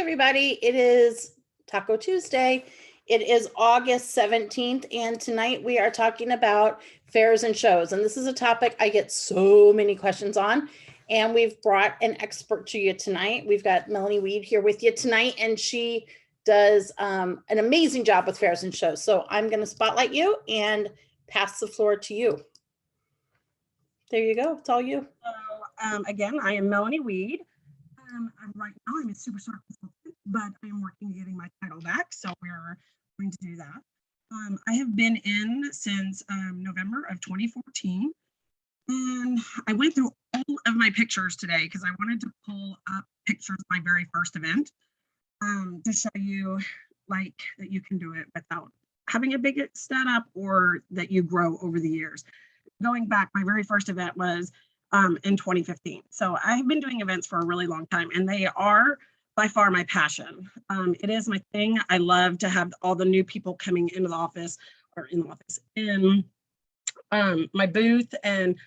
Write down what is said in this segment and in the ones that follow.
everybody, it is Taco Tuesday. It is August 17th, and tonight we are talking about fairs and shows. And this is a topic I get so many questions on, and we've brought an expert to you tonight. We've got Melanie Wied here with you tonight, and she does an amazing job with fairs and shows. So I'm going to spotlight you and pass the floor to you. There you go. It's all you. So again, I am Melanie Wied. Right now I'm a superstar consultant, but I am working to getting my title back, so we're going to do that. I have been in since November of 2014, and I went through all of my pictures today because I wanted to pull up pictures of my very first event to show you like that you can do it without having a big setup or that you grow over the years. Going back, my very first event was in 2015. So I've been doing events for a really long time, and they are by far my passion. It is my thing. I love to have all the new people coming into the office in my booth and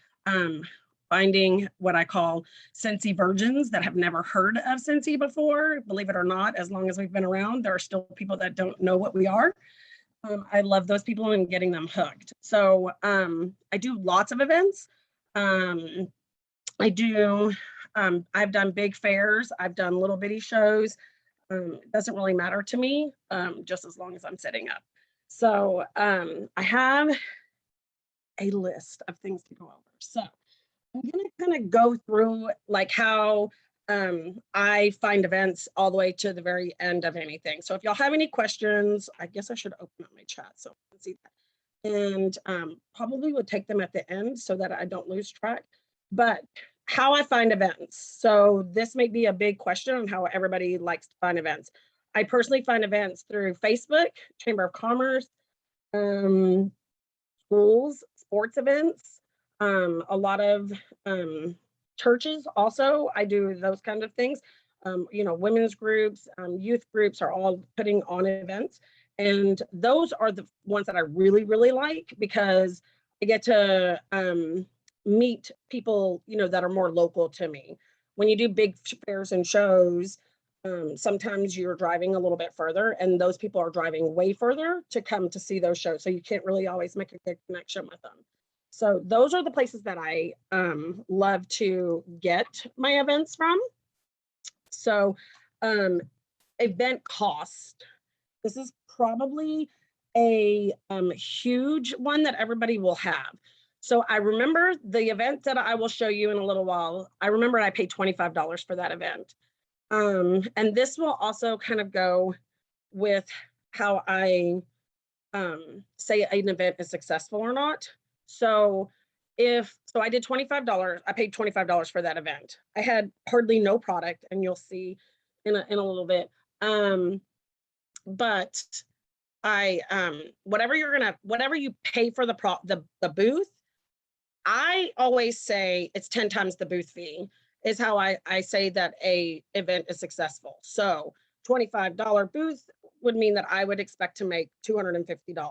finding what I call Scentsy virgins that have never heard of Scentsy before. Believe it or not, as long as we've been around, there are still people that don't know what we are. I love those people and getting them hooked. So I do lots of events. I've done big fairs. I've done little bitty shows. It doesn't really matter to me, just as long as I'm setting up. So I have a list of things to go over. So I'm gonna kind of go through like how I find events all the way to the very end of anything. So if y'all have any questions, I guess I should open up my chat so I can see that. And probably would take them at the end so that I don't lose track. But how I find events. So this may be a big question on how everybody likes to find events. I personally find events through Facebook, Chamber of Commerce, schools, sports events, a lot of churches also. I do those kind of things. Women's groups, youth groups are all putting on events. And those are the ones that I really, really like because I get to meet people, that are more local to me. When you do big fairs and shows, sometimes you're driving a little bit further and those people are driving way further to come to see those shows. So you can't really always make a good connection with them. So those are the places that I love to get my events from. So event cost. This is probably a huge one that everybody will have. So I remember the event that I will show you in a little while. I remember I paid $25 for that event. And this will also kind of go with how I say an event is successful or not. So I did $25, I paid $25 for that event. I had hardly no product, and you'll see in a little bit. But I whatever you pay for the booth, I always say it's 10 times the booth fee is how I say that a event is successful. So $25 booth would mean that I would expect to make $250.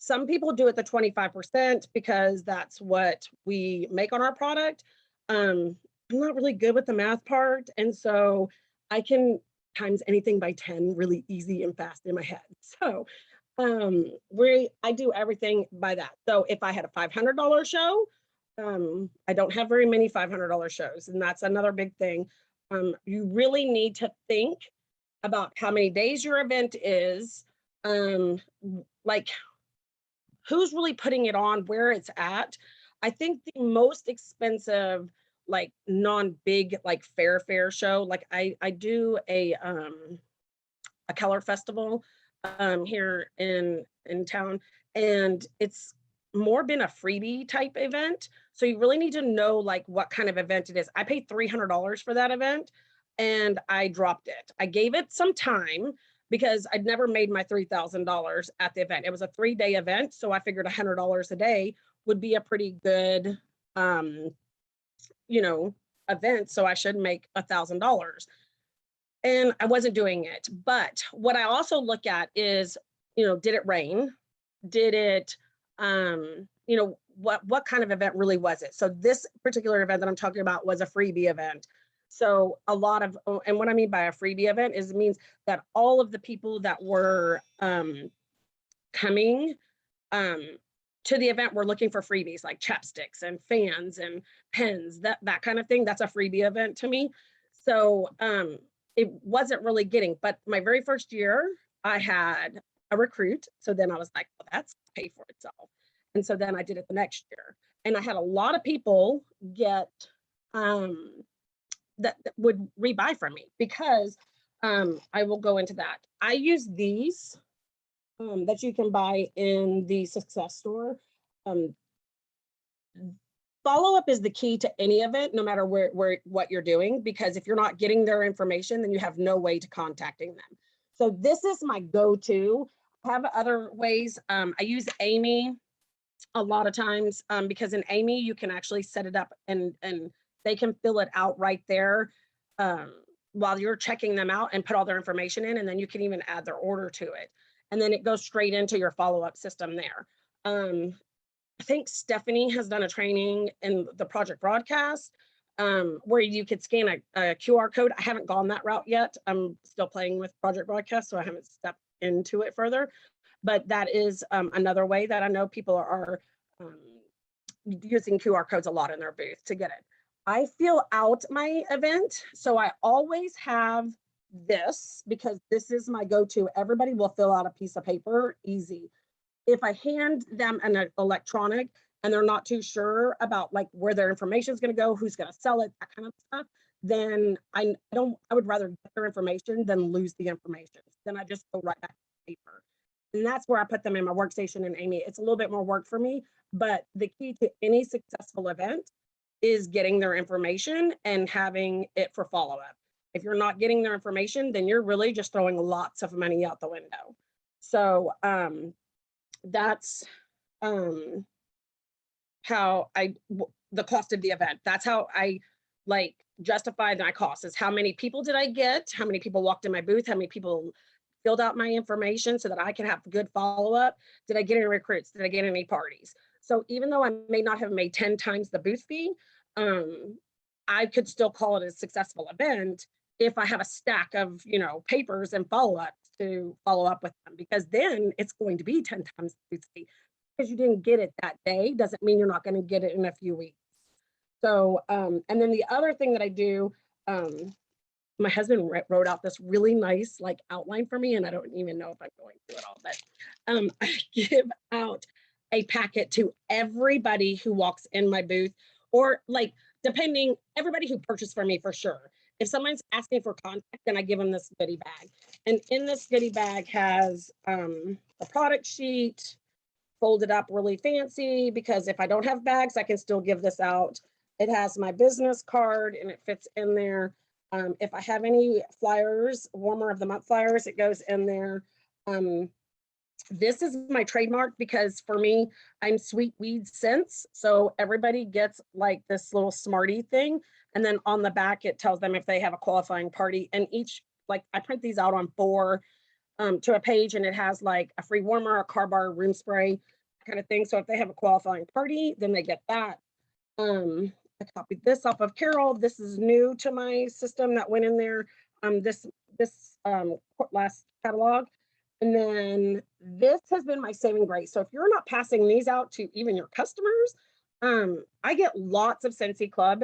Some people do it the 25% because that's what we make on our product. I'm not really good with the math part, and so I can times anything by 10 really easy and fast in my head. So I do everything by that. So if I had a $500 show, I don't have very many $500 shows, and that's another big thing. You really need to think about how many days your event is, like who's really putting it on, where it's at. I think the most expensive, like non-big, like fair show, like I do a Keller festival here in town, and it's more been a freebie type event. So you really need to know like what kind of event it is. I paid $300 for that event and I dropped it. I gave it some time because I'd never made my $3,000 at the event. It was a 3-day event. So I figured $100 a day would be a pretty good, event. So I should make $1,000. And I wasn't doing it. But what I also look at is, did it rain? Did it, what kind of event really was it? So this particular event that I'm talking about was a freebie event. So a lot of, and what I mean by a freebie event is it means that all of the people that were coming to the event were looking for freebies like chapsticks and fans and pens, that kind of thing. That's a freebie event to me. So it wasn't really getting, but my very first year I had a recruit. So then I was like, well, that's paid for itself. And so then I did it the next year. And I had a lot of people get that would rebuy from me because I will go into that. I use these that you can buy in the Success Store. Follow-up is the key to any event, no matter what you're doing, because if you're not getting their information, then you have no way to contacting them. So this is my go-to. I have other ways. I use Amy a lot of times because in Amy, you can actually set it up and they can fill it out right there while you're checking them out and put all their information in, and then you can even add their order to it. And then it goes straight into your follow-up system there. I think Stephanie has done a training in the Project Broadcast where you could scan a QR code. I haven't gone that route yet. I'm still playing with Project Broadcast, so I haven't stepped into it further. But that is another way that I know people are using QR codes a lot in their booth to get it. I fill out my event, so I always have this because this is my go-to. Everybody will fill out a piece of paper, easy. If I hand them an electronic and they're not too sure about like where their information is going to go, who's going to sell it, that kind of stuff, then I would rather get their information than lose the information. Then I just go right back to paper. And that's where I put them in my workstation and Amy. It's a little bit more work for me, but the key to any successful event is getting their information and having it for follow-up. If you're not getting their information, then you're really just throwing lots of money out the window. So that's how the cost of the event. That's how I like justify my cost is how many people did I get? How many people walked in my booth? How many people filled out my information so that I can have good follow-up? Did I get any recruits? Did I get any parties? So even though I may not have made 10 times the booth fee, I could still call it a successful event if I have a stack of, papers and follow-ups to follow up with them, because then it's going to be 10 times the booth fee. Because you didn't get it that day doesn't mean you're not going to get it in a few weeks. So, and then the other thing that I do, my husband wrote out this really nice like outline for me, and I don't even know if I'm going through it all, but I give out a packet to everybody who walks in my booth, or like depending, everybody who purchased from me for sure. If someone's asking for contact, then I give them this goodie bag. And in this goodie bag has a product sheet, folded up really fancy, because if I don't have bags, I can still give this out. It has my business card and it fits in there. If I have any flyers, warmer of the month flyers, it goes in there. This is my trademark because for me, I'm Sweet Weed Scents. So everybody gets like this little Smartie thing. And then on the back, it tells them if they have a qualifying party, and each, like I print these out on 4 to a page, and it has like a free warmer, a car bar, room spray kind of thing. So if they have a qualifying party, then they get that. I copied this off of Carol. This is new to my system that went in there. This last catalog. And then this has been my saving grace. So if you're not passing these out to even your customers, I get lots of Scentsy Club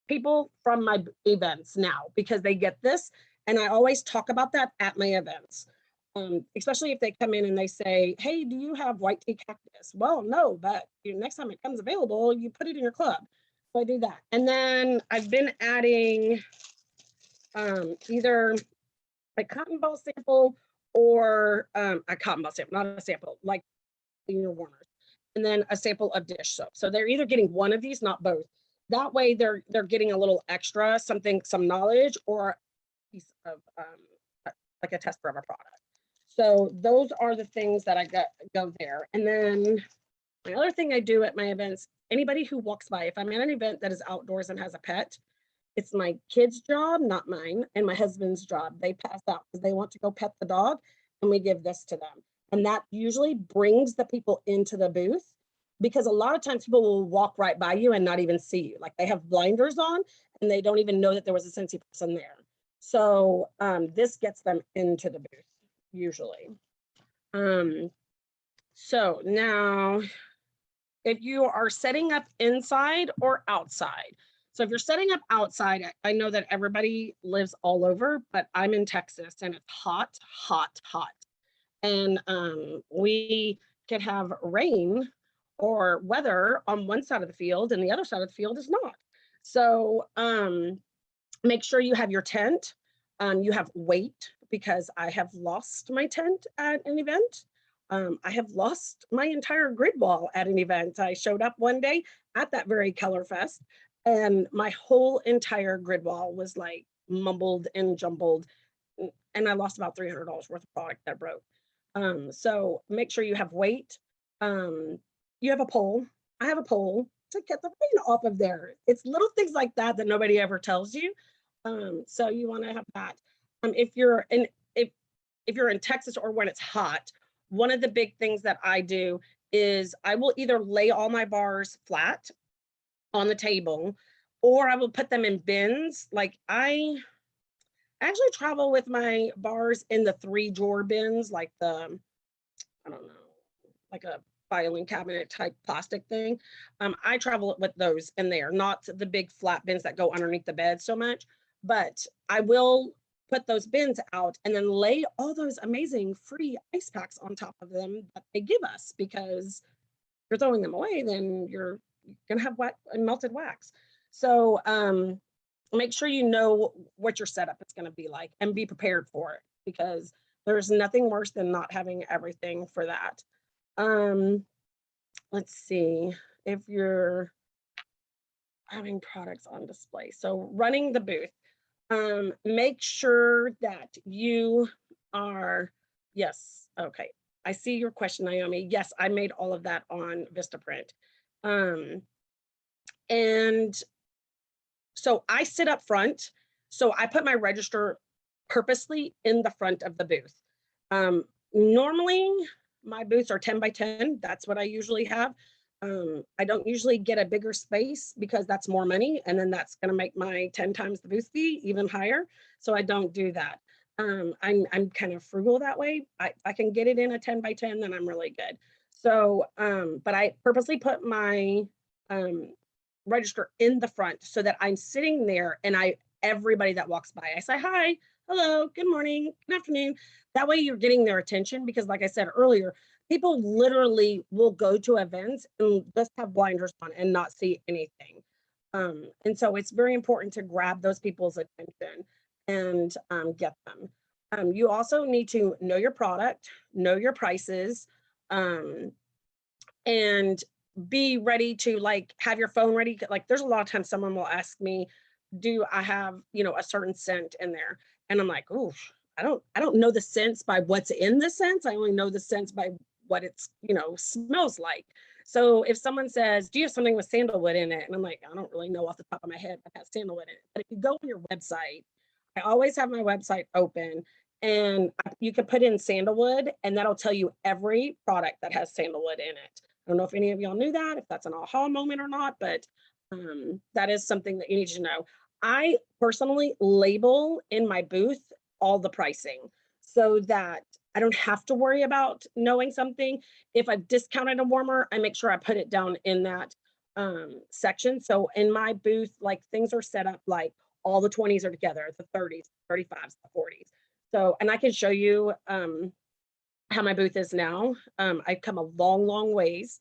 people from my events now because they get this. And I always talk about that at my events, especially if they come in and they say, hey, do you have white tea cactus? Well, no, but next time it comes available, you put it in your club. So I do that. And then I've been adding either a cotton ball sample or a cotton ball sample, not a sample, like your warmers, and then a sample of dish soap. So they're either getting one of these, not both. That way they're getting a little extra, some knowledge, or a piece of like a tester of a product. So those are the things that I go there. And then my other thing I do at my events, anybody who walks by, if I'm at an event that is outdoors and has a pet, it's my kid's job, not mine, and my husband's job. They pass out because they want to go pet the dog, and we give this to them. And that usually brings the people into the booth. because a lot of times people will walk right by you and not even see you. Like they have blinders on and they don't even know that there was a Scentsy person there. So this gets them into the booth usually. So now, if you are setting up inside or outside. So if you're setting up outside, I know that everybody lives all over, but I'm in Texas and it's hot, hot, hot. And we could have rain or weather on one side of the field and the other side of the field is not. So make sure you have your tent. You have weight, because I have lost my tent at an event. I have lost my entire grid wall at an event. I showed up one day at that very Color Fest and my whole entire grid wall was like mumbled and jumbled. And I lost about $300 worth of product that broke. So make sure you have weight. You have a pole. I have a pole to get the rain off of there. It's little things like that that nobody ever tells you. So you want to have that. If you're in Texas or when it's hot, one of the big things that I do is I will either lay all my bars flat on the table, or I will put them in bins. Like I actually travel with my bars in the 3-drawer bins, like the, I don't know, like a filing cabinet type plastic thing. I travel with those in there, not the big flat bins that go underneath the bed so much, but I will put those bins out and then lay all those amazing free ice packs on top of them that they give us, because if you're throwing them away, then you're gonna have wet and melted wax. So make sure you know what your setup is gonna be like and be prepared for it, because there's nothing worse than not having everything for that. Let's see, if you're having products on display. So running the booth. Make sure that you are, yes, okay. I see your question, Naomi. Yes, I made all of that on Vistaprint. And so I sit up front. So I put my register purposely in the front of the booth. Normally my booths are 10 by 10. That's what I usually have. I don't usually get a bigger space because that's more money, and then that's going to make my 10 times the booth fee even higher. So I don't do that. I'm kind of frugal that way. I can get it in a 10 by 10, then I'm really good. So, but I purposely put my register in the front so that I'm sitting there and everybody that walks by, I say, hi, hello, good morning, good afternoon. That way you're getting their attention, because like I said earlier, people literally will go to events and just have blinders on and not see anything. And so it's very important to grab those people's attention and get them. You also need to know your product, know your prices, and be ready to like have your phone ready. Like there's a lot of times someone will ask me, do I have, a certain scent in there? And I'm like, oof, I don't know the scents by what's in the scents. I only know the scents by what it's, smells like. So if someone says, do you have something with sandalwood in it? And I'm like, I don't really know off the top of my head what has sandalwood in it. But if you go on your website, I always have my website open and you can put in sandalwood and that'll tell you every product that has sandalwood in it. I don't know if any of y'all knew that, if that's an aha moment or not, but that is something that you need to know. I personally label in my booth all the pricing so that I don't have to worry about knowing something. If I've discounted a warmer, I make sure I put it down in that section. So in my booth, like things are set up like all the 20s are together, the 30s, 35s, the 40s. So, and I can show you how my booth is now. I've come a long, long ways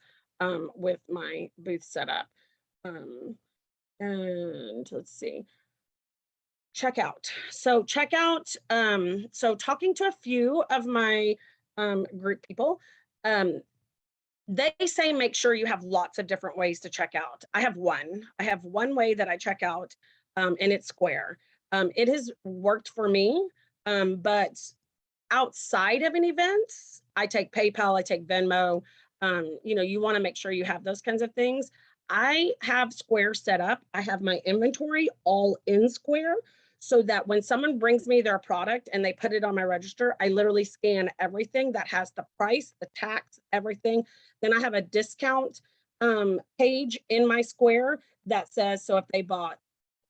with my booth setup. And let's see. Checkout. So checkout, so talking to a few of my group people, they say make sure you have lots of different ways to check out. I have one way that I check out, and it's Square. It has worked for me, but outside of an event, I take PayPal, I take Venmo. You want to make sure you have those kinds of things. I have Square set up. I have my inventory all in Square so that when someone brings me their product and they put it on my register, I literally scan everything that has the price, the tax, everything. Then I have a discount page in my square that says, so if they bought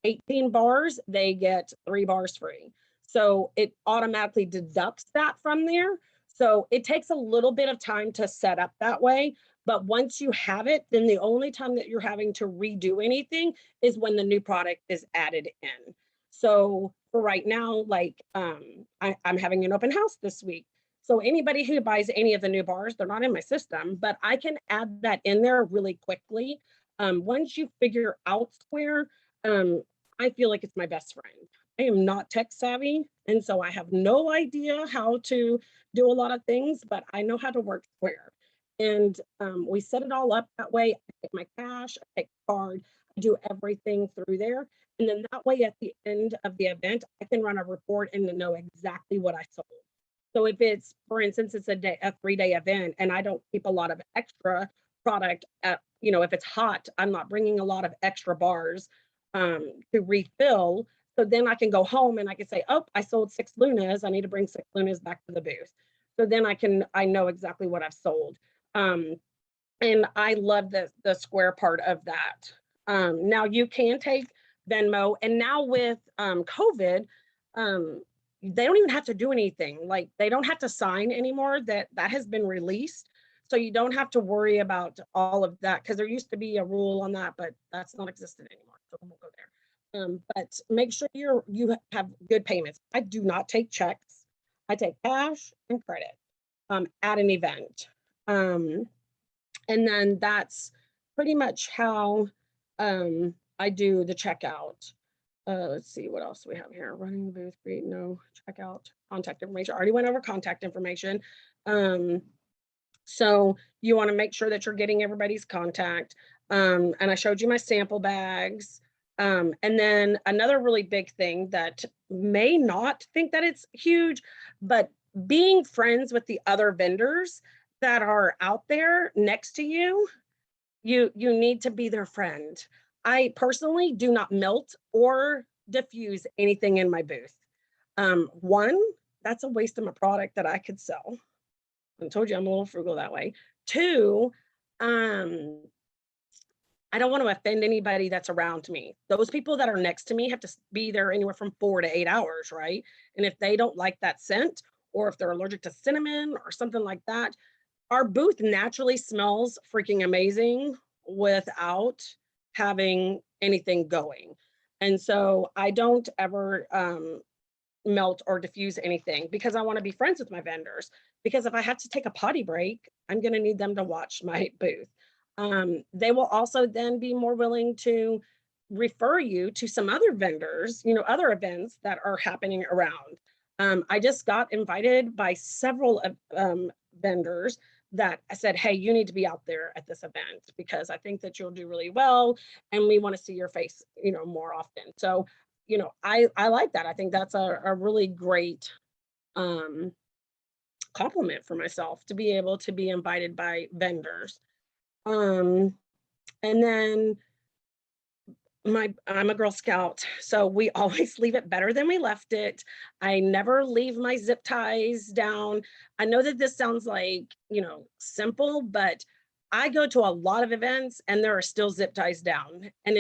18 bars, they get 3 bars free. So it automatically deducts that from there. So it takes a little bit of time to set up that way. But once you have it, then the only time that you're having to redo anything is when the new product is added in. So for right now, like I'm having an open house this week. So anybody who buys any of the new bars, they're not in my system, but I can add that in there really quickly. Once you figure out Square, I feel like it's my best friend. I am not tech savvy, and so I have no idea how to do a lot of things, but I know how to work Square. And we set it all up that way. I take my cash, I take card, I do everything through there. And then that way, at the end of the event, I can run a report and know exactly what I sold. So if it's, for instance, it's a 3-day event, and I don't keep a lot of extra product at, if it's hot, I'm not bringing a lot of extra bars to refill. So then I can go home and I can say, oh, I sold 6 Lunas. I need to bring 6 Lunas back to the booth. So then I know exactly what I've sold. And I love the Square part of that. Now you can take Venmo, and now with COVID, they don't even have to do anything. Like they don't have to sign anymore. That has been released. So you don't have to worry about all of that, because there used to be a rule on that, but that's not existent anymore. So we won't go there. But make sure you have good payments. I do not take checks. I take cash and credit at an event. And then that's pretty much how I do the checkout. Let's see what else we have here. Running the booth, create no checkout, contact information. I already went over contact information. So you want to make sure that you're getting everybody's contact. And I showed you my sample bags. And then another really big thing that may not think that it's huge, but being friends with the other vendors that are out there next to you, you need to be their friend. I personally do not melt or diffuse anything in my booth. One, that's a waste of my product that I could sell. I told you I'm a little frugal that way. Two, I don't want to offend anybody that's around me. Those people that are next to me have to be there anywhere from 4 to 8 hours, right? And if they don't like that scent, or if they're allergic to cinnamon or something like that, our booth naturally smells freaking amazing without having anything going. And so I don't ever melt or diffuse anything, because I want to be friends with my vendors. Because if I have to take a potty break, I'm going to need them to watch my booth. They will also then be more willing to refer you to some other vendors, other events that are happening around. I just got invited by several vendors that I said, hey, you need to be out there at this event because I think that you'll do really well, and we want to see your face, more often. So, I like that. I think that's a really great compliment for myself to be able to be invited by vendors. And then I'm a Girl Scout, so we always leave it better than we left it. I never leave my zip ties down. I know that this sounds like, simple, but I go to a lot of events and there are still zip ties down, and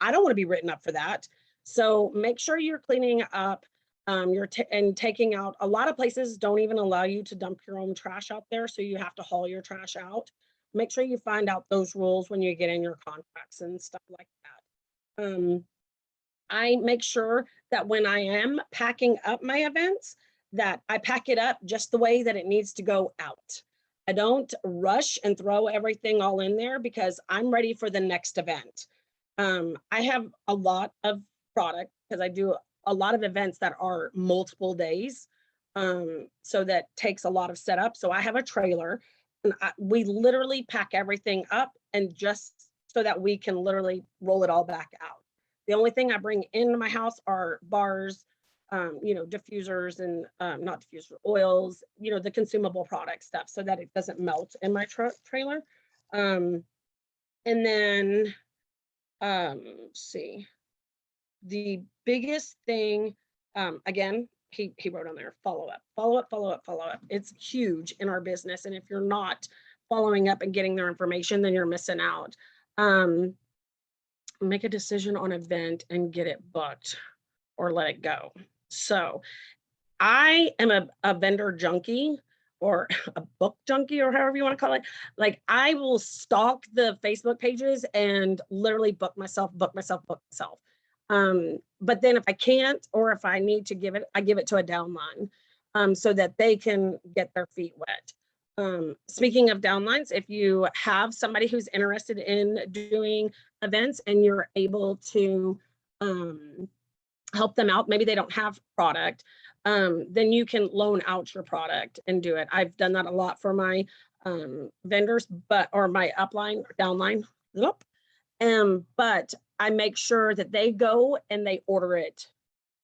I don't want to be written up for that. So make sure you're cleaning up. And taking out. A lot of places don't even allow you to dump your own trash out there, so you have to haul your trash out. Make sure you find out those rules when you get in your contracts and stuff like that. I make sure that when I am packing up my events, that I pack it up just the way that it needs to go out. I don't rush and throw everything all in there, because I'm ready for the next event. I have a lot of product because I do a lot of events that are multiple days. So that takes a lot of setup. So I have a trailer, and we literally pack everything up, and just so that we can literally roll it all back out. The only thing I bring into my house are bars, diffusers and not diffuser oils, the consumable product stuff, so that it doesn't melt in my trailer. And then, let's see, the biggest thing, again, he wrote on there, follow up. It's huge in our business. And if you're not following up and getting their information, then you're missing out. Make a decision on event and get it booked or let it go. So I am a vendor junkie or a book junkie or however you want to call it. Like I will stalk the Facebook pages and literally book myself. But then if I can't, or if I need to give it, I give it to a downline so that they can get their feet wet. Speaking of downlines, if you have somebody who's interested in doing events and you're able to help them out, maybe they don't have product, then you can loan out your product and do it. I've done that a lot for my vendors, or my upline, downline. But I make sure that they go and they order it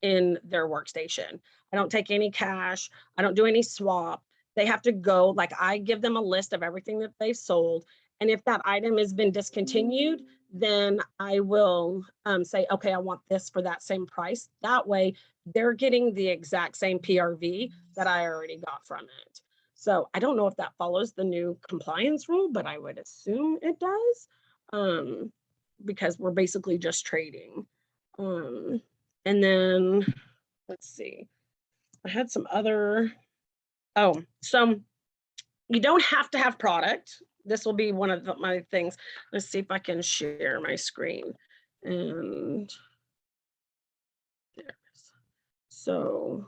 in their workstation. I don't take any cash. I don't do any swap. They have to go, like I give them a list of everything that they've sold. And if that item has been discontinued, then I will say, okay, I want this for that same price. That way they're getting the exact same PRV that I already got from it. So I don't know if that follows the new compliance rule, but I would assume it does because we're basically just trading. And then let's see, I had some other, so you don't have to have product. This will be one of my things. Let's see if I can share my screen. And there it is. So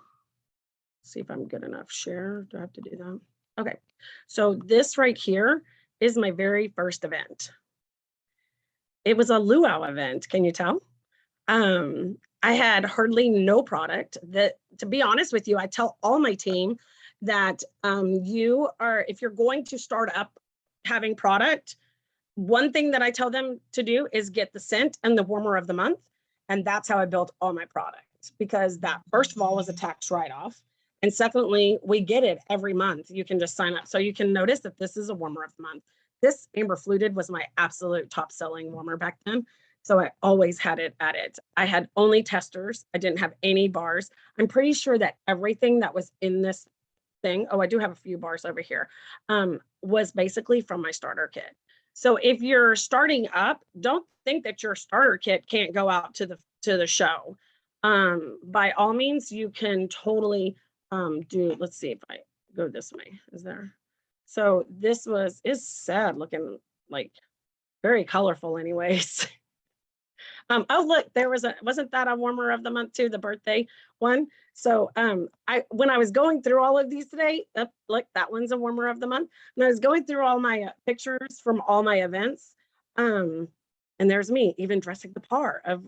see if I'm good enough. Share, do I have to do that? Okay, so this right here is my very first event. It was a luau event, can you tell? I had hardly no product. That, to be honest with you, I tell all my team that if you're going to start up having product, one thing that I tell them to do is get the scent and the warmer of the month. And that's how I built all my products, because that first of all was a tax write-off. And secondly, we get it every month. You can just sign up. So you can notice that this is a warmer of the month. This Amber Fluted was my absolute top selling warmer back then. So I always had it at it. I had only testers. I didn't have any bars. I'm pretty sure that everything that was in this thing, I do have a few bars over here, was basically from my starter kit. So if you're starting up, don't think that your starter kit can't go out to the show. By all means, you can totally let's see if I go this way. Is there? So this is sad looking, like very colorful anyways. Oh, look, wasn't that a warmer of the month too, the birthday one? So when I was going through all of these today, look, that one's a warmer of the month. And I was going through all my pictures from all my events. And there's me even dressing the par of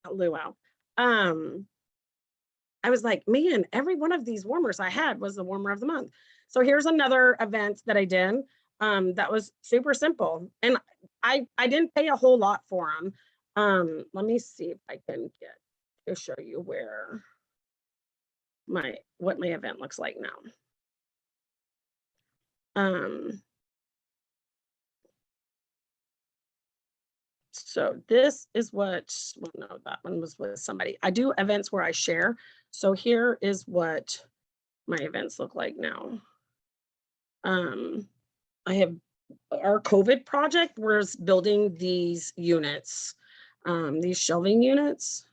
luau. I was like, man, every one of these warmers I had was the warmer of the month. So here's another event that I did that was super simple. And I didn't pay a whole lot for them. Let me see if I can get to show you what my event looks like now. So this is what, well, no, that one was with somebody. I do events where I share. So here is what my events look like now. I have our COVID project was building these units, these shelving units.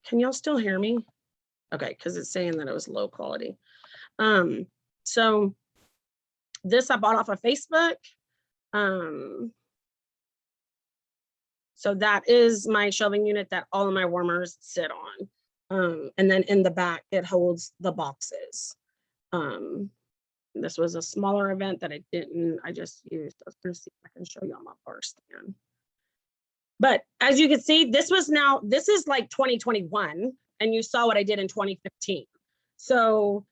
Can y'all still hear me? Okay, because it's saying that it was low quality. So this I bought off of Facebook. So that is my shelving unit that all of my warmers sit on. And then in the back, it holds the boxes. This was a smaller event that I just used. I was going to see if I can show you on my bar stand. But as you can see, this is like 2021, and you saw what I did in 2015. So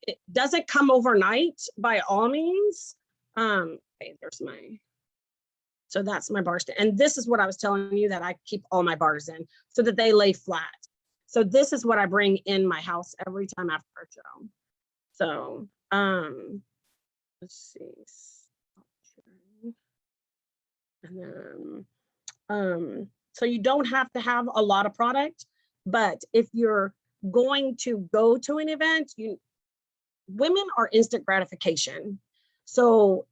it doesn't come overnight by all means. Okay, so that's my bar stand. And this is what I was telling you that I keep all my bars in so that they lay flat. So this is what I bring in my house every time after a show. So let's see. And then so you don't have to have a lot of product, but if you're going to go to an event, women are instant gratification. So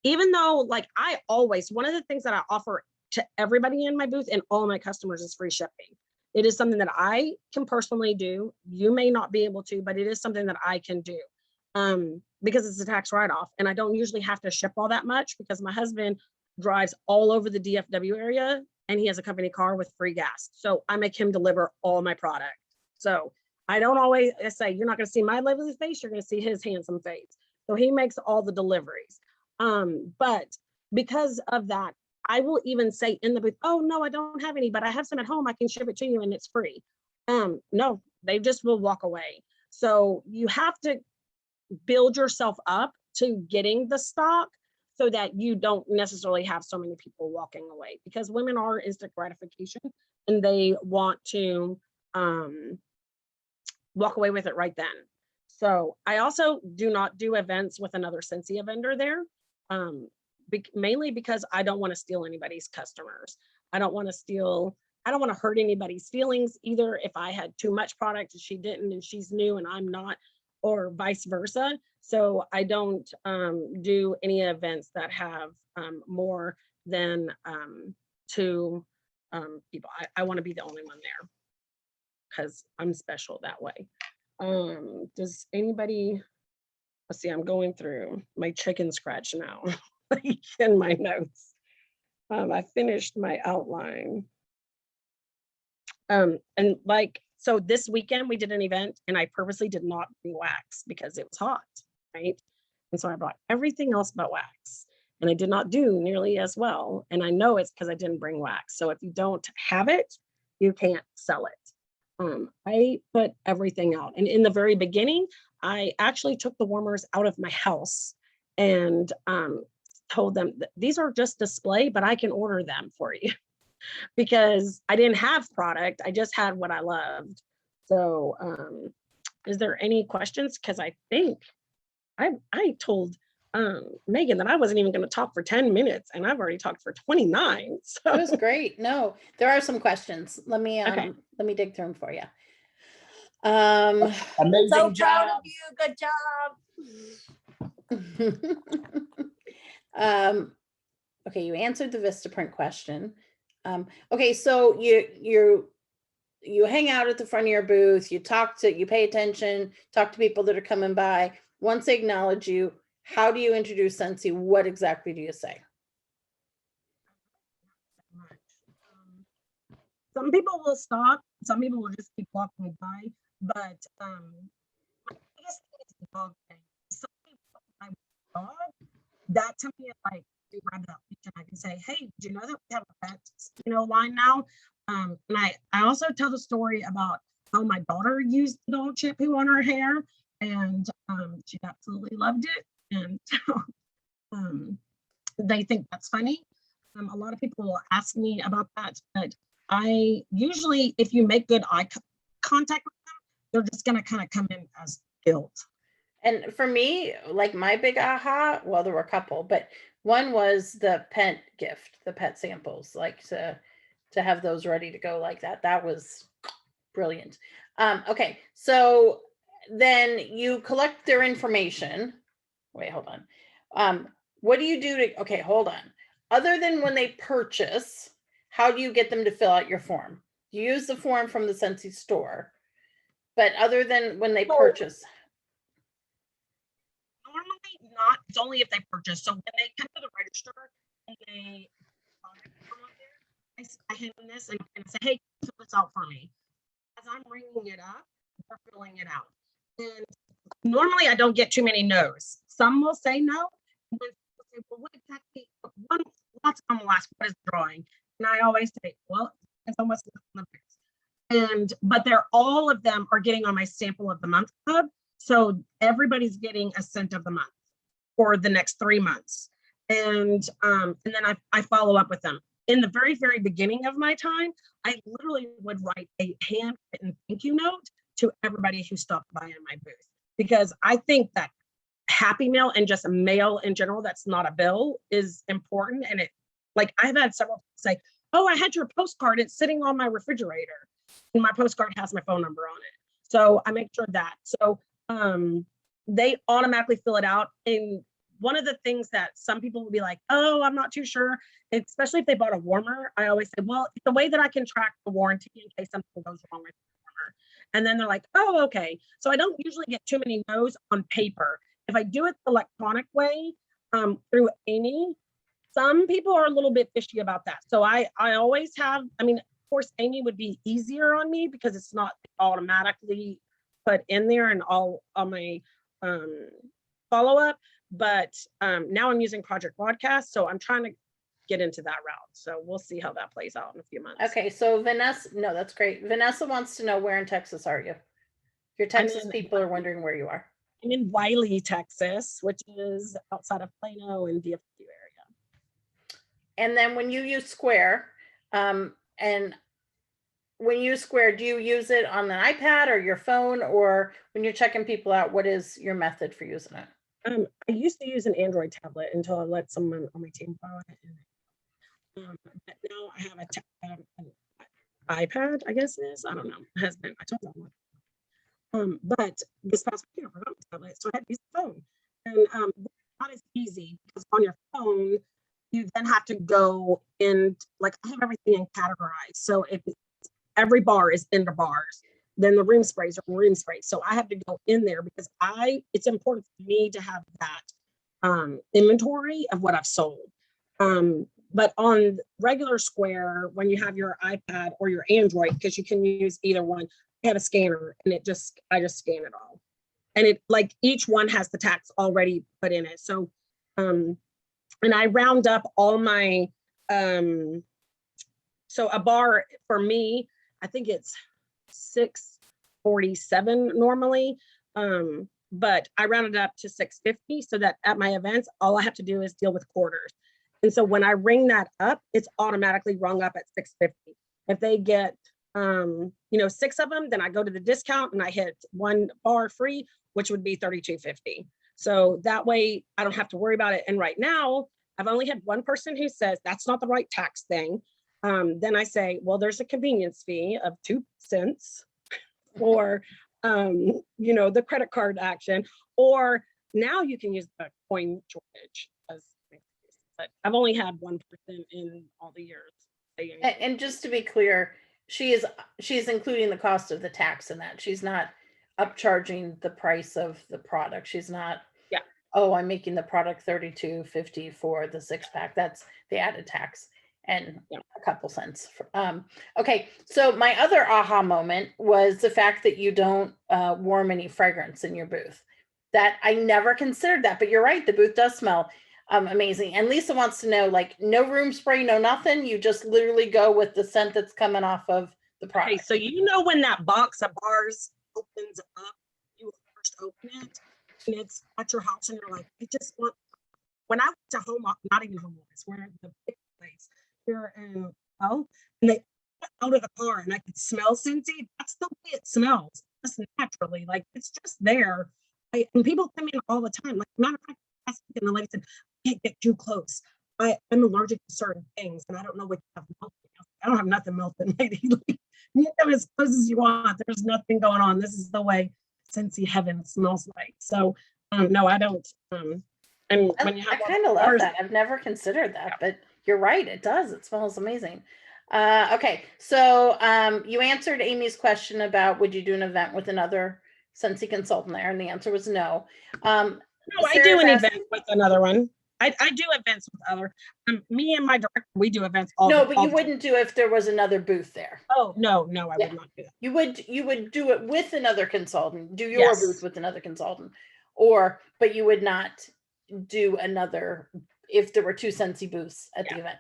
even though like I always, one of the things that I offer to everybody in my booth and all my customers is free shipping. It is something that I can personally do. You may not be able to, but it is something that I can do because it's a tax write-off. And I don't usually have to ship all that much because my husband drives all over the DFW area and he has a company car with free gas. So I make him deliver all my product. So I don't always say, you're not going to see my lovely face, you're going to see his handsome face. So he makes all the deliveries. But because of that, I will even say in the booth, oh no, I don't have any, but I have some at home. I can ship it to you and it's free. No, they just will walk away. So you have to build yourself up to getting the stock so that you don't necessarily have so many people walking away, because women are instant gratification and they want to walk away with it right then. So I also do not do events with another Scentsy vendor there, mainly because I don't want to steal anybody's customers. I don't want to hurt anybody's feelings either. If I had too much product and she didn't, and she's new and I'm not, or vice versa. So I don't do any events that have more than 2 people. I want to be the only one there because I'm special that way. Does anybody, let's see, I'm going through my chicken scratch now in my notes. I finished my outline. And like, so this weekend we did an event and I purposely did not bring wax because it was hot, right? And so I brought everything else but wax, and I did not do nearly as well. And I know it's because I didn't bring wax. So if you don't have it, you can't sell it. I put everything out. And in the very beginning, I actually took the warmers out of my house and told them that these are just display, but I can order them for you because I didn't have product. I just had what I loved. So is there any questions? Because I think I told Megan that I wasn't even going to talk for 10 minutes and I've already talked for 29. So That was great. No, there are some questions. Let me okay. let me dig through them for you. Amazing So job. proud of you. Good job. Okay, you answered the Vistaprint question. Okay, so you hang out at the front of your booth, you pay attention, talk to people that are coming by. Once they acknowledge you, how do you introduce Scentsy? What exactly do you say? Some people will stop, some people will just keep walking by, but my biggest thing is the dog thing. Some people, I dog, that to me is like, you grab that leash and I can say, hey, do you know that we have a pet, line now? And I also tell the story about how my daughter used the dog shampoo on her hair, and she absolutely loved it. And they think that's funny. A lot of people will ask me about that, but I usually, if you make good eye contact with them, they're just going to kind of come in as guilt. And for me, like my big aha, well, there were a couple, but one was the pet gift, the pet samples, like to have those ready to go like that. That was brilliant. Okay, so then you collect their information. Wait, hold on. What do you do to, okay, hold on. Other than when they purchase, how do you get them to fill out your form? You use the form from the Scentsy store, but other than when they purchase. Normally not, it's only if they purchase. So when they come to the register and they I hand them this and say, hey, fill this out for me. As I'm ringing it up, they're filling it out. And normally I don't get too many no's. Some will say no. And then people say, well, what exactly? Lots of them will ask, what is the drawing? And I always say, well, it's almost but all of them are getting on my sample of the month club. So everybody's getting a scent of the month for the next 3 months. And then I follow up with them. In the very, very beginning of my time, I literally would write a handwritten thank you note to everybody who stopped by in my booth, because I think that happy mail and just mail in general, that's not a bill, is important. And I've had several people say, oh, I had your postcard, it's sitting on my refrigerator. And my postcard has my phone number on it. So I make sure that. So they automatically fill it out. And one of the things that some people will be like, oh, I'm not too sure, especially if they bought a warmer. I always say, well, it's the way that I can track the warranty in case something goes wrong with the warmer. And then they're like, oh, okay. So I don't usually get too many no's on paper. If I do it the electronic way, through Amy, some people are a little bit fishy about that. So I always have, I mean, of course, Amy would be easier on me because it's not automatically put in there and all on my follow-up. But now I'm using Project Broadcast, so I'm trying to get into that route. So we'll see how that plays out in a few months. Okay, so Vanessa, no, that's great. Vanessa wants to know, where in Texas are you? Your Texas people are wondering where you are. I'm in Wiley, Texas, which is outside of Plano and DFW area. And then when you use Square, and when you use Square, do you use it on an iPad or your phone, or when you're checking people out, what is your method for using it? I used to use an Android tablet until I let someone on my team borrow it. But now I have an iPad, I guess it is. I don't know. It has been. I told them. But this past week I forgot my tablet, so I had to use the phone. And not as easy because on your phone, you then have to go in, like I have everything in categorized. So if every bar is in the bars, then the room sprays are room sprays. So I have to go in there because it's important for me to have that inventory of what I've sold. But on regular Square, when you have your iPad or your Android, because you can use either one, I have a scanner and I just scan it all. And it, like, each one has the tax already put in it. So, and I round up all my, so a bar for me, I think it's $647 normally. But I rounded up to $650 so that at my events, all I have to do is deal with quarters. And so when I ring that up, it's automatically rung up at $650. If they get, 6 of them, then I go to the discount and I hit one bar free, which would be $32.50. So that way I don't have to worry about it. And right now I've only had one person who says that's not the right tax thing. Then I say, well, there's a convenience fee of 2 cents for, the credit card action, or now you can use the coin shortage. But I've only had one person in all the years. And just to be clear, she's including the cost of the tax in that. She's not upcharging the price of the product. She's not, yeah, oh, I'm making the product $32.50 for the 6-pack. That's the added tax and a couple cents. Okay, so my other aha moment was the fact that you don't warm any fragrance in your booth. That I never considered that, but you're right, the booth does smell amazing. And Lisa wants to know, like, no room spray, no nothing. You just literally go with the scent that's coming off of the product. Okay, so when that box of bars opens up, you first open it, and it's at your house, and you're like, I just want. When I went to home, not even home office, we're in the big place here in and they out of the car, and I could smell Scentsy. That's the way it smells, just naturally, like it's just there. And people come in all the time. Like, matter of fact, and the lady said, I can't get too close. I'm allergic to certain things, and I don't know what you have melting. I don't have nothing melting, lady. You come as close as you want. There's nothing going on. This is the way Scentsy heaven smells like. So, no, I don't. And when you have, I kind of love that. I've never considered that, but you're right. It does. It smells amazing. Okay, so you answered Amy's question about would you do an event with another Scentsy consultant there, and the answer was no. No, I do an event with another one. I do events with other. Me and my director, we do events all. No, but you wouldn't do if there was another booth there. Oh no, I would not do that. You would do it with another consultant. Do your booth with another consultant, but you would not do another if there were 2 Scentsy booths at the event.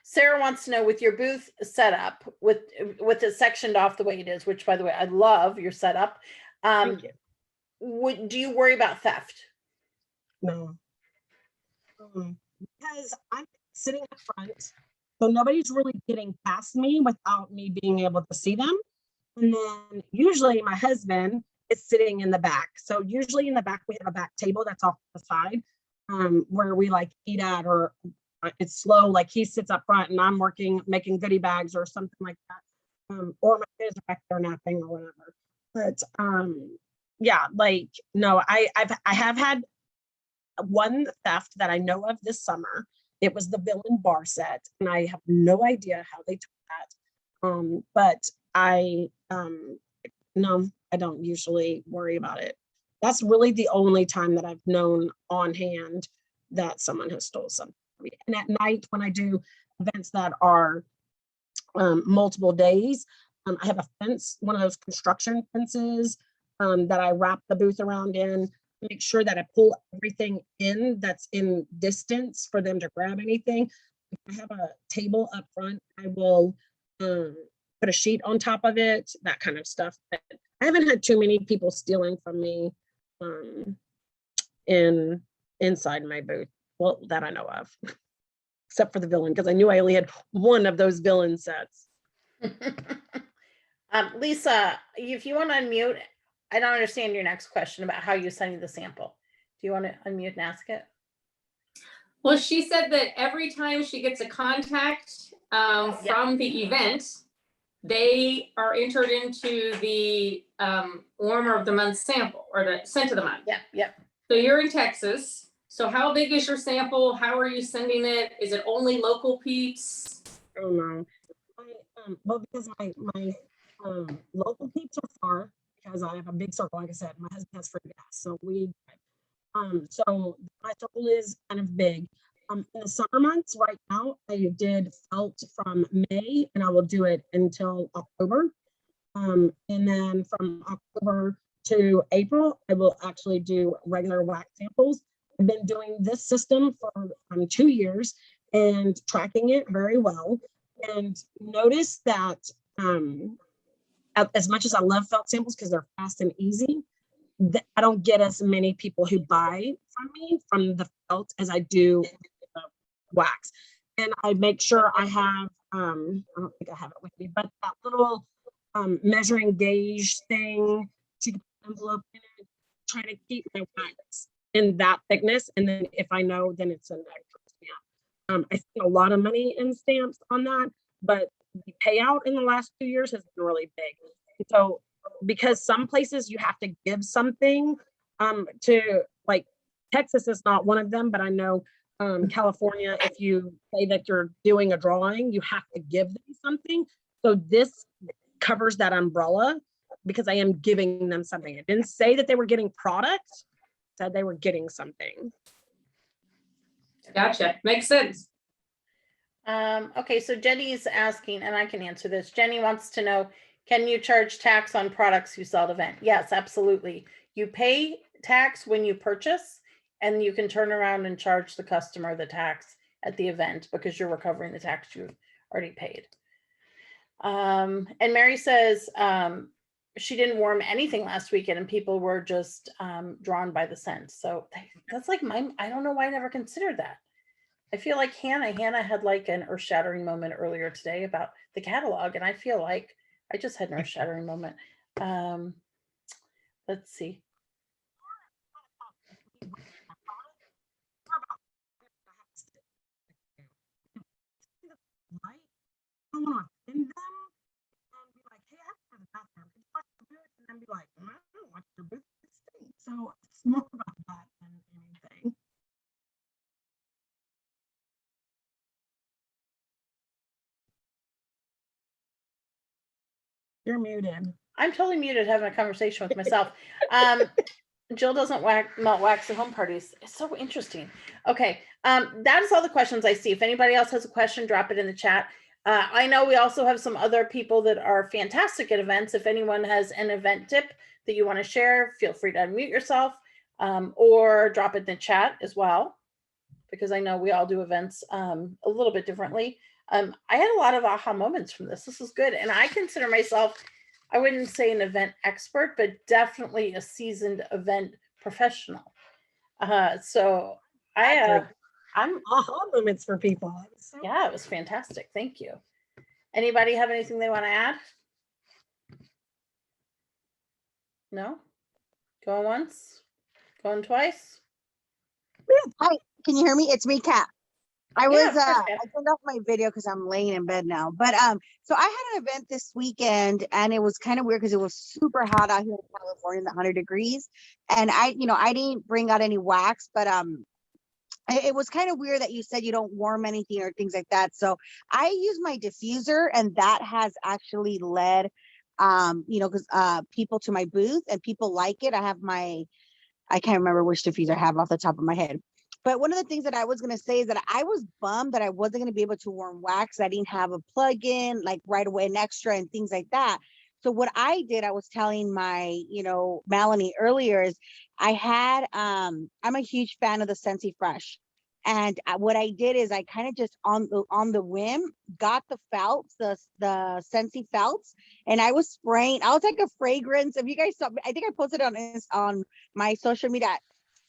Sarah wants to know, with your booth setup, with it sectioned off the way it is, which by the way I love your setup. Thank you. Do you worry about theft? No. Because I'm sitting up front, so nobody's really getting past me without me being able to see them. And then usually my husband is sitting in the back. So usually in the back, we have a back table that's off the side where we like eat at, or it's slow. Like he sits up front and I'm making goodie bags or something like that. Or my kids are back there napping or whatever. But yeah, like, no, I have had one theft that I know of this summer. It was the villain bar set, and I have no idea how they took that. But no, I don't usually worry about it. That's really the only time that I've known on hand that someone has stole something from me. And at night, when I do events that are multiple days, I have a fence, one of those construction fences that I wrap the booth around in, make sure that I pull everything in that's in distance for them to grab anything. If I have a table up front, I will put a sheet on top of it, that kind of stuff. But I haven't had too many people stealing from me inside my booth, well, that I know of, except for the villain, because I knew I only had one of those villain sets. Lisa, if you want to unmute, I don't understand your next question about how you send the sample. Do you want to unmute and ask it? Well, she said that every time she gets a contact from the event, they are entered into the warmer of the month sample, or the scent of the month. Yep. So you're in Texas. So how big is your sample? How are you sending it? Is it only local peeps? Oh no. Well, because my local peeps are far, because I have a big circle. Like I said, my husband has free gas, so so my circle is kind of big. In the summer months, right now, I did felt from May, and I will do it until October. And then from October to April, I will actually do regular wax samples. I've been doing this system for 2 years and tracking it very well. And notice that as much as I love felt samples because they're fast and easy, I don't get as many people who buy from me from the felt as I do wax. And I make sure I have, I don't think I have it with me, but that little measuring gauge thing, to put an envelope in it, try to keep my wax in that thickness. And then if I know, then it's a extra stamp. I spent a lot of money in stamps on that, but the payout in the last 2 years has been really big. So because some places you have to give something to, like Texas is not one of them, but I know California, if you say that you're doing a drawing, you have to give them something. So this covers that umbrella because I am giving them something. It didn't say that they were getting product, it said they were getting something. Gotcha. Makes sense. Okay, so Jenny's asking, and I can answer this. Jenny wants to know, can you charge tax on products you sell at event? Yes, absolutely. You pay tax when you purchase, and you can turn around and charge the customer the tax at the event because you're recovering the tax you've already paid. And Mary says she didn't warm anything last weekend and people were just drawn by the scent. So that's like I don't know why I never considered that. I feel like Hannah had like an earth-shattering moment earlier today about the catalog, and I feel like I just had an earth-shattering moment. Let's see. I don't want to offend them and be like, hey, I have the bathroom. Could you watch the booth? And then be like, I don't watch your booth. So it's more about that than anything. You're muted. I'm totally muted having a conversation with myself. Jill doesn't melt wax at home parties. It's so interesting. Okay. That is all the questions I see. If anybody else has a question, drop it in the chat. I know we also have some other people that are fantastic at events. If anyone has an event tip that you want to share, feel free to unmute yourself or drop it in the chat as well, because I know we all do events a little bit differently. I had a lot of aha moments from this. This is good. And I consider myself, I wouldn't say an event expert, but definitely a seasoned event professional. So I'm aha moments for people. Yeah, it was fantastic. Thank you. Anybody have anything they want to add? No? Going once? Going twice? Hi, can you hear me? It's me, Kat. I Yeah, was of course, I Kat. turned off my video because I'm laying in bed now. But so I had an event this weekend and it was kind of weird because it was super hot out here in California, 100 degrees. And I didn't bring out any wax, but It was kind of weird that you said you don't warm anything or things like that. So I use my diffuser, and that has actually led, because people to my booth, and people like it. I can't remember which diffuser I have off the top of my head. But one of the things that I was going to say is that I was bummed that I wasn't going to be able to warm wax. I didn't have a plug-in like right away, an extra and things like that. So what I did, I was telling my, Melanie earlier, is I had, I'm a huge fan of the Scentsy Fresh. And what I did is I kind of just on the whim got the felts, the Scentsy felts, and I was spraying. I was like a fragrance. If you guys saw, I think I posted it on my social media.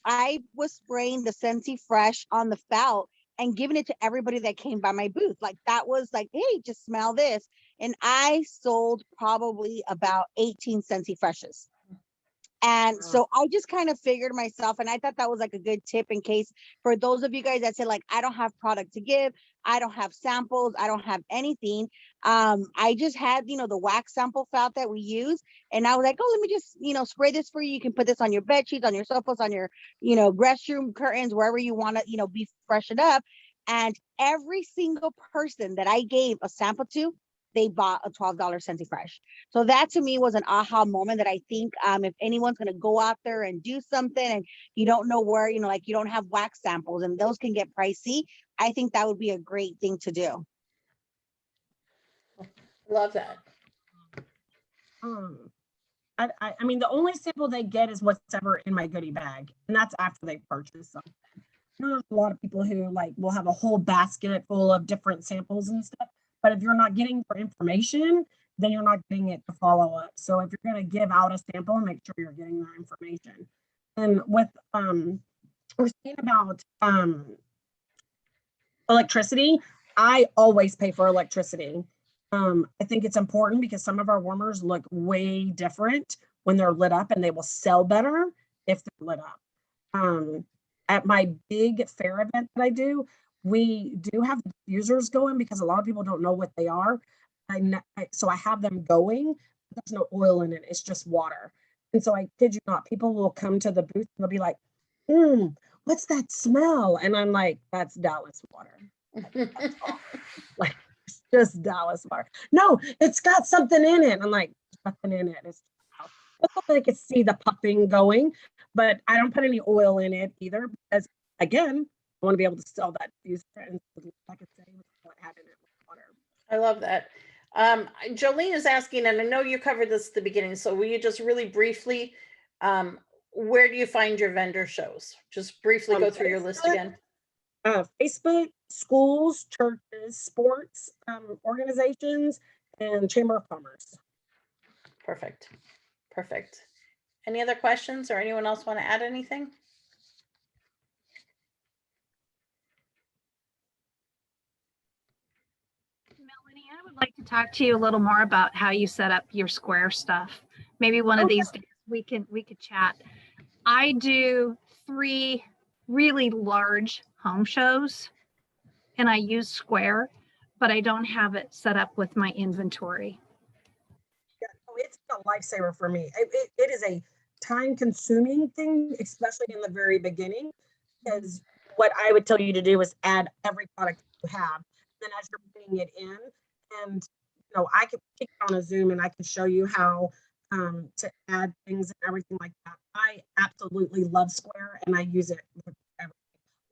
I was spraying the Scentsy Fresh on the felt and giving it to everybody that came by my booth. Like that was like, hey, just smell this. And I sold probably about 18 Scentsy Freshes. And so I just kind of figured myself, and I thought that was like a good tip in case for those of you guys that say like, I don't have product to give, I don't have samples, I don't have anything. I just had, the wax sample felt that we use. And I was like, oh, let me just, spray this for you. You can put this on your bed sheets, on your sofas, on your, restroom curtains, wherever you want to, be freshened up. And every single person that I gave a sample to, they bought a $12 Scentsy Fresh. So that to me was an aha moment that I think if anyone's going to go out there and do something and you don't know where, like you don't have wax samples and those can get pricey, I think that would be a great thing to do. Love that. I mean, the only sample they get is what's ever in my goodie bag, and that's after they purchase something. There's a lot of people who like will have a whole basket full of different samples and stuff. But if you're not getting your information, then you're not getting it to follow up. So if you're going to give out a sample, make sure you're getting that information. And with we're saying about electricity, I always pay for electricity. I think it's important because some of our warmers look way different when they're lit up, and they will sell better if they're lit up. At my big fair event that I do, we do have diffusers going because a lot of people don't know what they are. So I have them going. There's no oil in it. It's just water. And so I kid you not, people will come to the booth and they'll be like, what's that smell? And I'm like, that's Dallas water. Like, it's just Dallas water. No, it's got something in it. I'm like, nothing in it. It's I can see the puffing going, but I don't put any oil in it either because, again, I want to be able to sell that diffuser and I could say what had in it with water. I love that. Jolene is asking, and I know you covered this at the beginning, so will you just really briefly, where do you find your vendor shows? Just briefly go through your list again. Facebook, schools, churches, sports organizations, and Chamber of Commerce. Perfect. Perfect. Any other questions or anyone else want to add anything? Melanie, I would like to talk to you a little more about how you set up your square stuff. Maybe one of these days we could chat. I do 3 really large home shows and I use Square, but I don't have it set up with my inventory. Yeah, it's a lifesaver for me. It is a time-consuming thing, especially in the very beginning, because what I would tell you to do is add every product you have. Then as you're putting it in, and I can take it on a Zoom and I can show you how to add things and everything like that. I absolutely love Square and I use it with everything.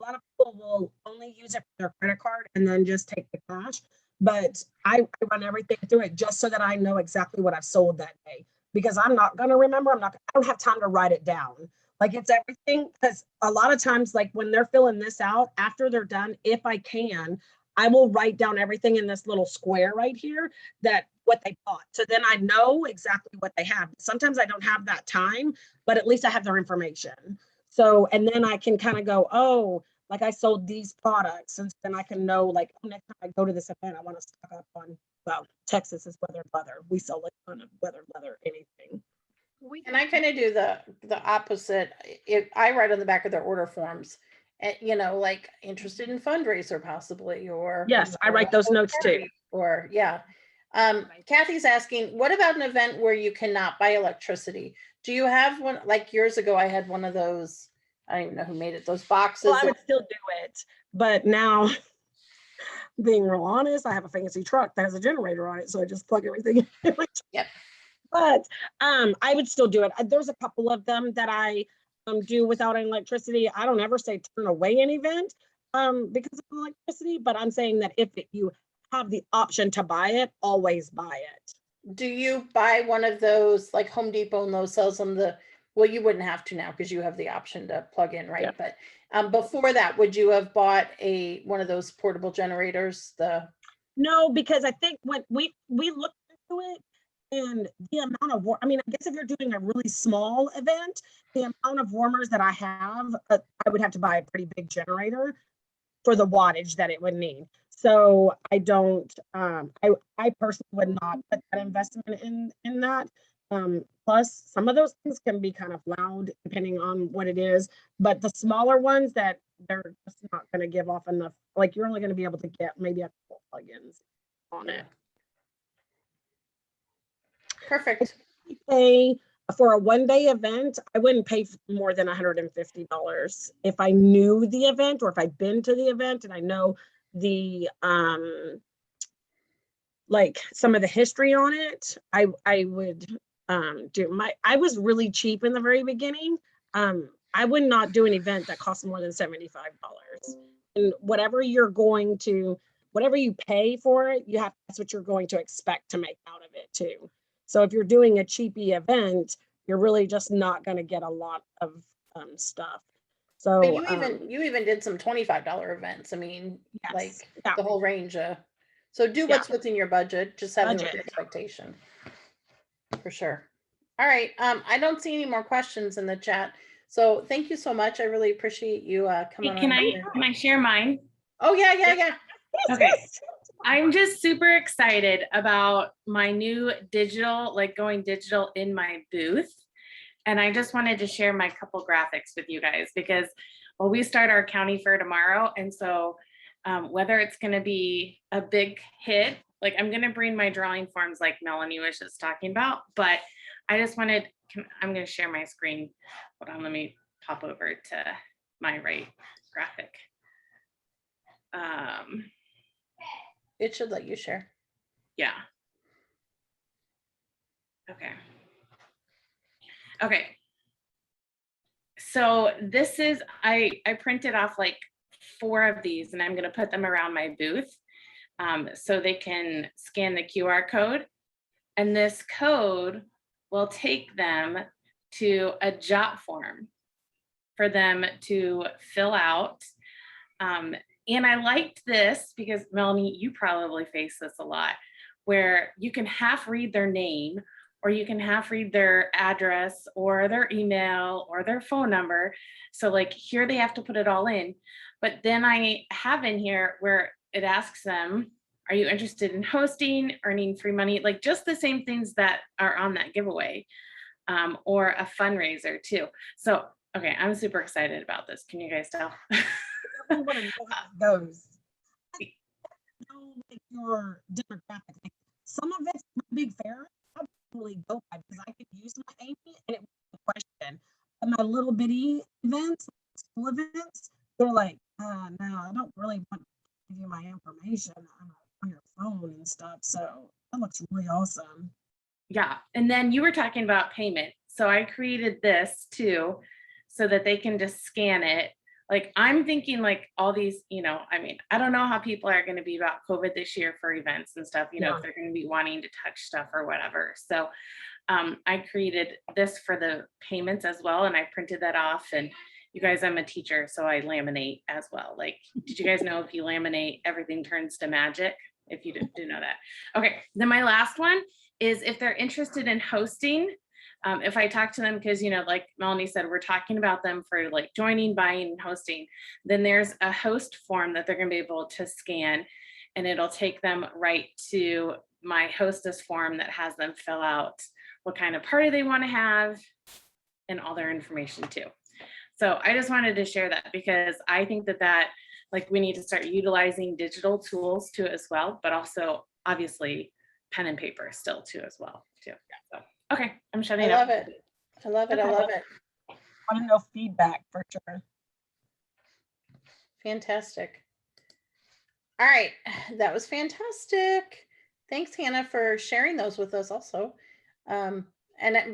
A lot of people will only use it for their credit card and then just take the cash. But I run everything through it just so that I know exactly what I've sold that day, because I'm not going to remember. I don't have time to write it down. Like, it's everything, because a lot of times, like when they're filling this out, after they're done, if I can, I will write down everything in this little square right here, that what they bought. So then I know exactly what they have. Sometimes I don't have that time, but at least I have their information. So, and then I can kind of go, oh, like I sold these products. And then I can know, like, oh, next time I go to this event, I want to stock up on, well, Texas is weather leather. We sell a ton of weather leather, anything. And I kind of do the opposite. If I write on the back of their order forms, like interested in fundraiser possibly, or yes, I write those notes too. Or yeah. Kathy's asking, what about an event where you cannot buy electricity? Do you have one? Like years ago, I had one of those I don't even know who made it, those Well, boxes. I would still do it, but now, being real honest, I have a fancy truck that has a generator on it, so I just plug everything in. Yep. But I would still do it. There's a couple of them that I do without any electricity. I don't ever say turn away an event because of electricity, but I'm saying that if you have the option to buy it, always buy it. Do you buy one of those, like Home Depot and those sells them well, you wouldn't have to now because you have the option to plug in, right? Yeah. But before that, would you have bought one of those portable generators? No, because I think when we looked into it, and the amount of I mean, I guess if you're doing a really small event, the amount of warmers that I have, I would have to buy a pretty big generator for the wattage that it would need. So I don't, I personally would not put that investment in that. Plus, some of those things can be kind of loud depending on what it is. But the smaller ones that they're just not going to give off enough, like you're only going to be able to get maybe a couple plugins on it. Perfect. Pay for a 1-day event, I wouldn't pay more than $150 if I knew the event or if I'd been to the event and I know the like some of the history on it. I would I was really cheap in the very beginning. I would not do an event that costs more than $75. And whatever you pay for it, that's what you're going to expect to make out of it too. So if you're doing a cheapy event, you're really just not going to get a lot of stuff. So But you even did some $25 events. I mean, yes, like yeah. the whole range. So do what's within your budget. Just have an expectation. For sure. All right. I don't see any more questions in the chat. So thank you so much. I really appreciate you coming on. Can I share mine? Oh yeah. Okay. I'm just super excited about my new digital, like going digital in my booth. And I just wanted to share my couple graphics with you guys because, well, we start our county fair tomorrow. And so whether it's going to be a big hit, like I'm going to bring my drawing forms like Melanie was just talking about, but I just wanted, I'm going to share my screen. Hold on, let me pop over to my right graphic. It should let you share. Yeah. Okay. So this is, I printed off like 4 of these and I'm going to put them around my booth so they can scan the QR code. And this code will take them to a jot form for them to fill out. And I liked this because Melanie, you probably face this a lot, where you can half read their name or you can half read their address or their email or their phone number. So like here they have to put it all in. But then I have in here where it asks them, are you interested in hosting, earning free money? Like just the same things that are on that giveaway or a fundraiser too. So, okay, I'm super excited about this. Can you guys tell? I want to know how it goes. Know like your demographic. Like, some of it's big fair. I don't really go by because I could use my Amy and it was a question. But my little bitty events, school events, they're like, no, I don't really want to give you my information on your phone and stuff. So that looks really awesome. Yeah, and then you were talking about payment. So I created this too, so that they can just scan it. Like I'm thinking like all these, I mean, I don't know how people are going to be about COVID this year for events and stuff, if they're going to be wanting to touch stuff or whatever. So I created this for the payments as well. And I printed that off and you guys, I'm a teacher, so I laminate as well. Like, did you guys know if you laminate, everything turns to magic? If you didn't know that. Okay, then my last one is if they're interested in hosting, if I talk to them, because, like Melanie said, we're talking about them for like joining, buying, and hosting, then there's a host form that they're going to be able to scan and it'll take them right to my hostess form that has them fill out what kind of party they want to have and all their information too. So I just wanted to share that because I think that like we need to start utilizing digital tools too as well, but also obviously pen and paper still too as well too. So, okay, I'm shutting up. I love it. I love it. want to know feedback for sure. Fantastic. All right, that was fantastic. Thanks, Hannah, for sharing those with us also. And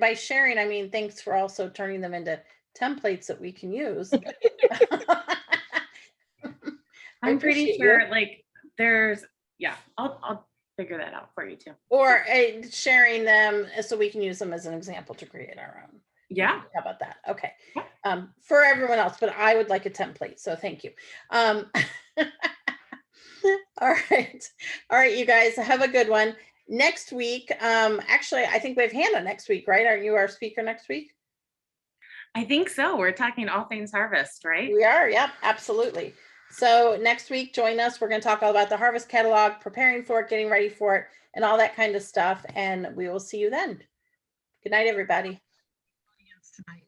by sharing, I mean, thanks for also turning them into templates that we can use. I'm pretty appreciate sure you. like there's, yeah, I'll figure that out for you too. Or sharing them so we can use them as an example to create our own. Yeah. How about that? Okay. Yeah. For everyone else, but I would like a template, so thank you. All right. All right, you guys have a good one. Next week, actually, I think we have Hannah next week, right? Aren't you our speaker next week? I think so. We're talking all things harvest, right? We are, yep, absolutely. So next week, join us. We're going to talk all about the harvest catalog, preparing for it, getting ready for it, and all that kind of stuff. And we will see you then. Good night, everybody. Tonight.